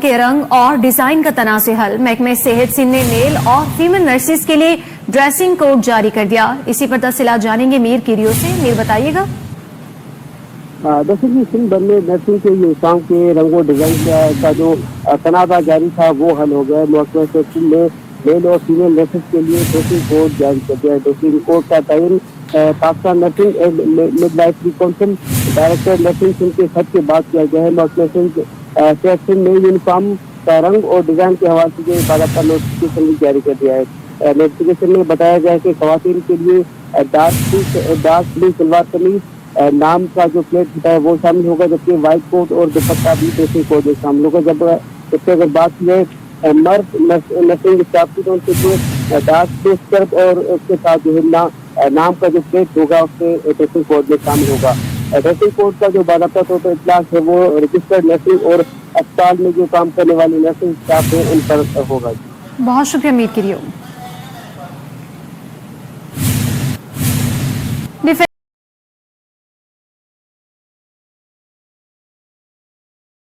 के रंग और डिजाइन का तनाज़ हल। महकमे सेहत सिंध ने मेल और फीमेल नर्सिस के लिए ड्रेसिंग कोड जारी कर दिया। इसी पर तफसीलात जानेंगे मीर किरियो से। मीर बताइएगा। जैसे कि सिंध भर में नर्सिंग के यूनिफॉर्म के रंगों डिजाइन का जो तनाज़ा जारी था वो हल हो गया। महकमे सेहत सिंध ने मेल और फीमेल नर्सिस के लिए ड्रेसिंग कोड जारी कर दिया। ड्रेसिंग कोड का तयन Pakistan nursing and midwifery council director nursing Sindh के खत के बाद किया गया है। महकमे सेहत सिंध ने यूनिफॉर्म का रंग और डिजाइन के हवाले से बाकायदा नोटिफिकेशन भी जारी कर दिया है। नोटिफिकेशन में बताया गया है कि खवातीन के लिए डार्क ब्लू सलवार कमीज नाम का जो प्लेट होता है वो शामिल होगा, जबकि व्हाइट कोट और दुपट्टा भी ड्रेसिंग कोड में शामिल होगा। जबकि अगर बात की जाए मर्द नर्सिंग स्टाफ की तो उनके लिए डार्क ब्लू स्कर्ट और उसके साथ जो है नाम का जो प्लेट होगा उससे ड्रेसिंग कोड में शामिल होगा। ड्रेसिंग कोड का जो बाकायदा तो इतलाक है वो रजिस्टर्ड नर्सिंग और अस्पताल में जो काम करने वाली नर्सिंग स्टाफ है उन पर होगा। बहुत शुक्रिया मीर किरियो।